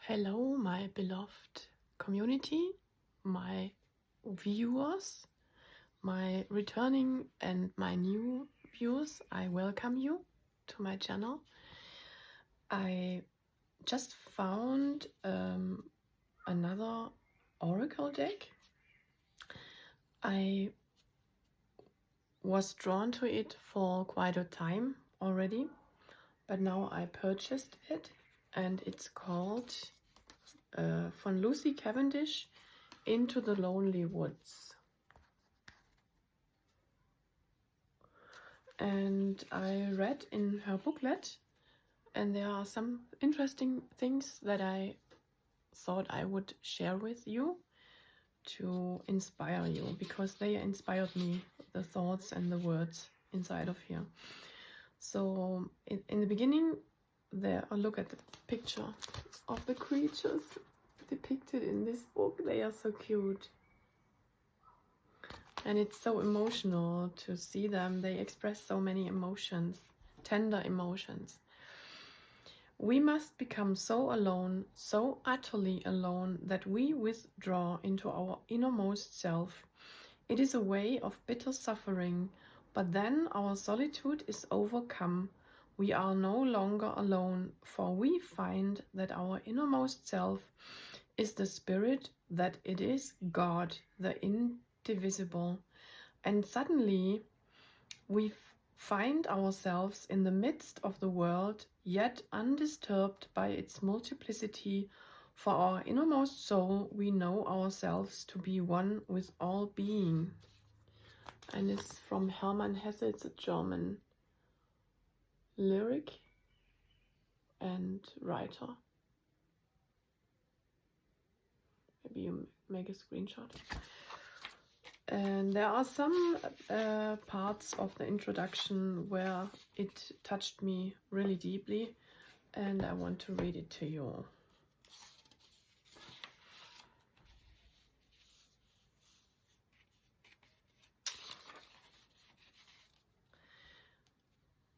Hello, my beloved community, my viewers, my returning and my new viewers. I welcome you to my channel. I just found another oracle deck. I was drawn to it for quite a time already, but now I purchased it, and it's called von Lucy Cavendish, Into the Lonely Woods. And I read in her booklet, and there are some interesting things that I thought I would share with you to inspire you, because they inspired me, the thoughts and the words inside of here. So in the beginning, there, look at the picture of the creatures depicted in this book. They are so cute. And it's so emotional to see them. They express so many emotions, tender emotions. We must become so alone, so utterly alone, that we withdraw into our innermost self. It is a way of bitter suffering, but then our solitude is overcome. We are no longer alone, for we find that our innermost self is the spirit, that it is God, the indivisible. And suddenly we find ourselves in the midst of the world, yet undisturbed by its multiplicity. For our innermost soul, we know ourselves to be one with all being. And it's from Hermann Hesse. It's a German lyric and writer. Maybe you make a screenshot. And there are some parts of the introduction where it touched me really deeply, and I want to read it to you.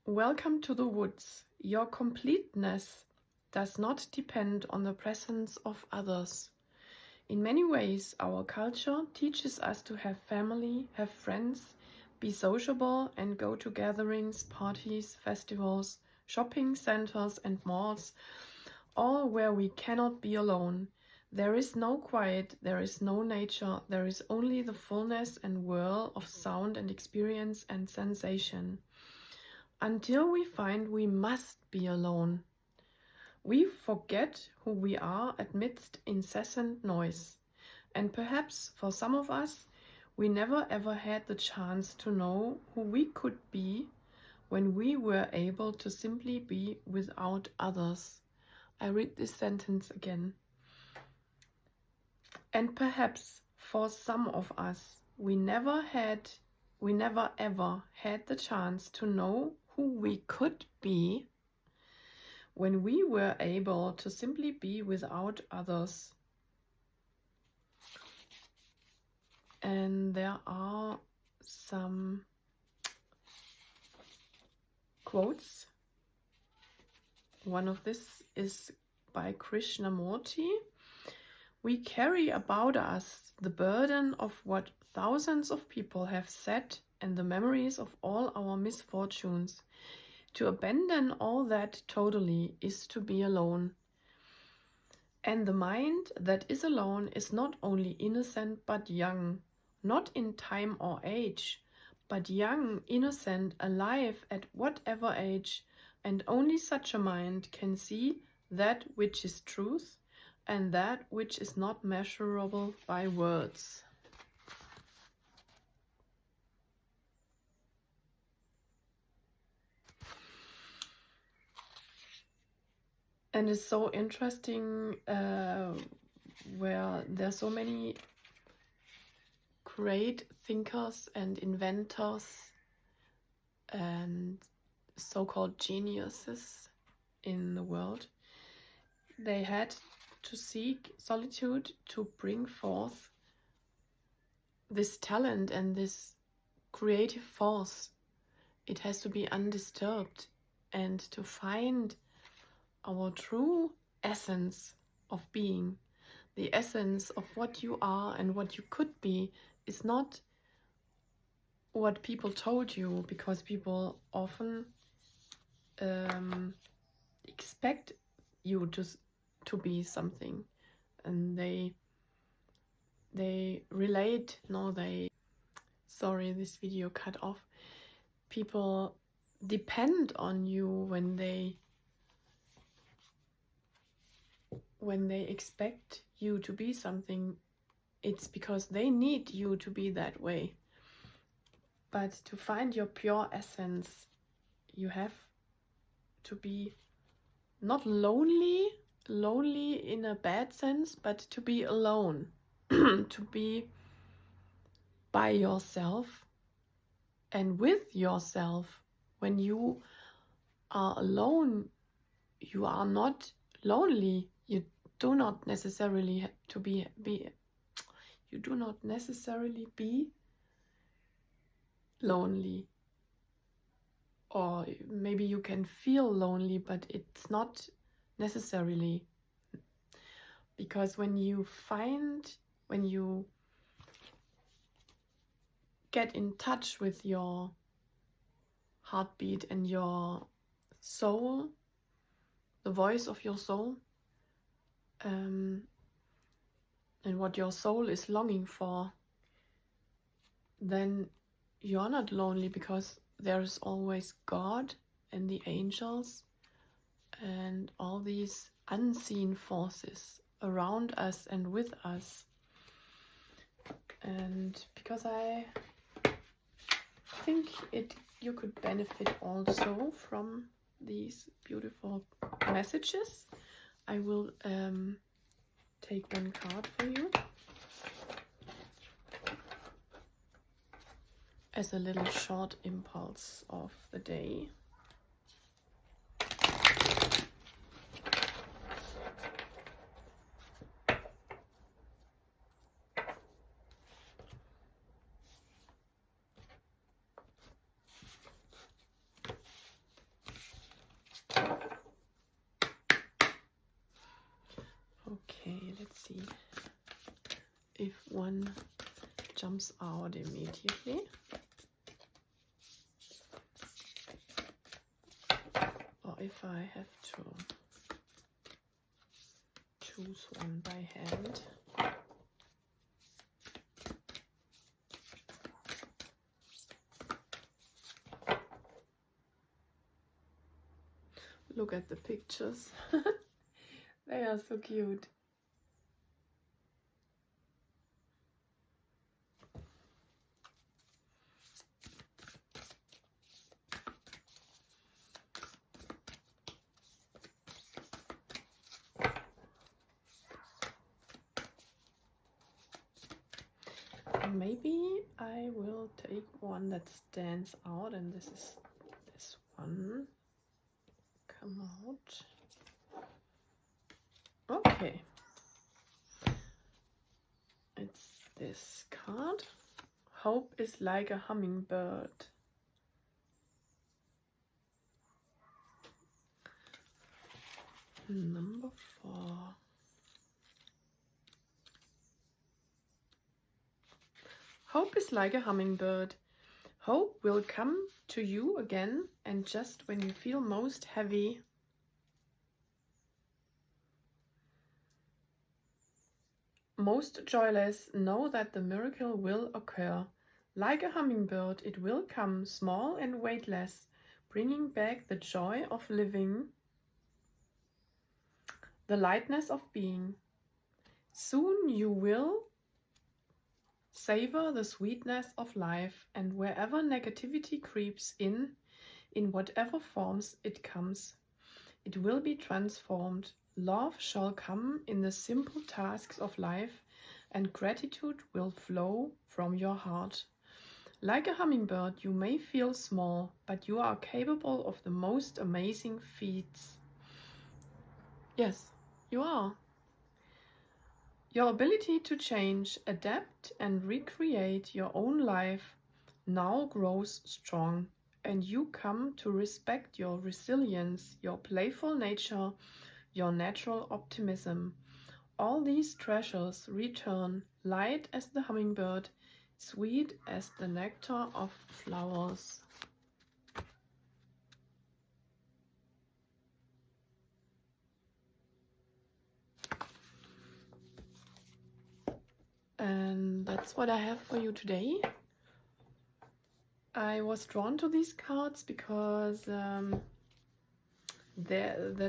Welcome to the woods. Your completeness does not depend on the presence of others. In many ways, our culture teaches us to have family, have friends, be sociable, and go to gatherings, parties, festivals, shopping centers, and malls, all where we cannot be alone. There is no quiet, there is no nature, there is only the fullness and whirl of sound and experience and sensation. Until we find we must be alone. We forget who we are amidst incessant noise. And perhaps for some of us, we never ever had the chance to know who we could be when we were able to simply be without others. I read this sentence again. And perhaps for some of us, we never ever had the chance to know who we could be when we were able to simply be without others. And there are some quotes. One of this is by Krishnamurti. We carry about us the burden of what thousands of people have said and the memories of all our misfortunes. To abandon all that totally is to be alone. And the mind that is alone is not only innocent but young, not in time or age, but young, innocent, alive at whatever age, and only such a mind can see that which is truth and that which is not measurable by words. And it's so interesting where there are so many great thinkers and inventors and so-called geniuses in the world. They had to seek solitude to bring forth this talent and this creative force. It has to be undisturbed, and to find our true essence of being. The essence of what you are and what you could be is not what people told you, because people often expect you to be something, and they relate. No, sorry, this video cut off. People depend on you when they expect you to be something. It's because they need you to be that way. But to find your pure essence, you have to be not lonely in a bad sense, but to be alone, to be by yourself and with yourself. When you are alone, you are not lonely. You do not necessarily you do not necessarily be lonely. Or maybe you can feel lonely, but it's not necessarily. Because when you get in touch with your heartbeat and your soul, the voice of your soul, and what your soul is longing for, then you're not lonely, because there is always God and the angels and all these unseen forces around us and with us. And because I think you could benefit also from these beautiful messages, I will take one card for you as a little short impulse of the day. Okay, let's see if one jumps out immediately. Or if I have to choose one by hand. Look at the pictures. They are so cute. Maybe I will take one that stands out, and this is this one. Come out. Okay. It's this card. Hope is like a hummingbird. Number 4. Hope is like a hummingbird. Hope will come to you again, and just when you feel most heavy, most joyless, know that the miracle will occur. Like a hummingbird, it will come, small and weightless, bringing back the joy of living, the lightness of being. Soon you will savor the sweetness of life, and wherever negativity creeps in whatever forms it comes, it will be transformed. Love shall come in the simple tasks of life, and gratitude will flow from your heart. Like a hummingbird, you may feel small, but you are capable of the most amazing feats. Yes, you are. Your ability to change, adapt, and recreate your own life now grows strong, and you come to respect your resilience, your playful nature, your natural optimism. All these treasures return, light as the hummingbird, sweet as the nectar of flowers. And that's what I have for you today. I was drawn to these cards because the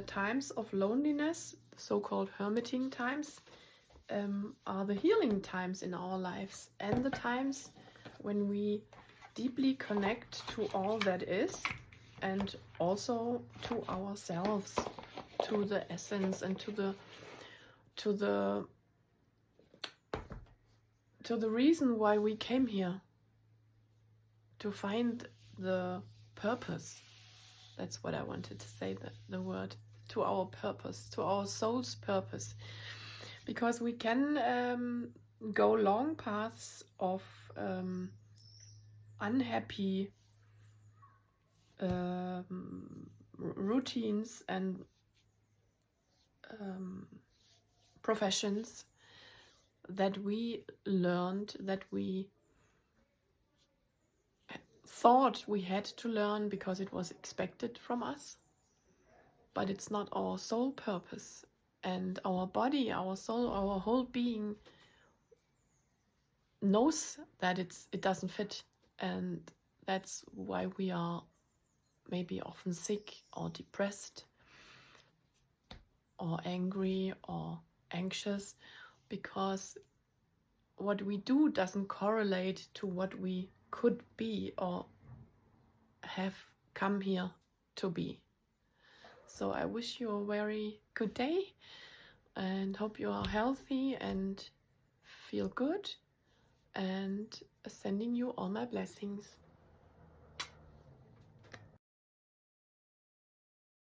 times of loneliness, so-called hermiting times, are the healing times in our lives, and the times when we deeply connect to all that is, and also to ourselves, to the essence, and to the reason why we came here, to find the purpose. That's what I wanted to say, the word, to our purpose, to our soul's purpose. Because we can go long paths of unhappy routines and professions that we learned, that we thought we had to learn because it was expected from us, but it's not our soul purpose. And our body, our soul, our whole being knows that it doesn't fit, and that's why we are maybe often sick or depressed or angry or anxious, because what we do doesn't correlate to what we could be or have come here to be. So I wish you a very good day and hope you are healthy and feel good, and sending you all my blessings.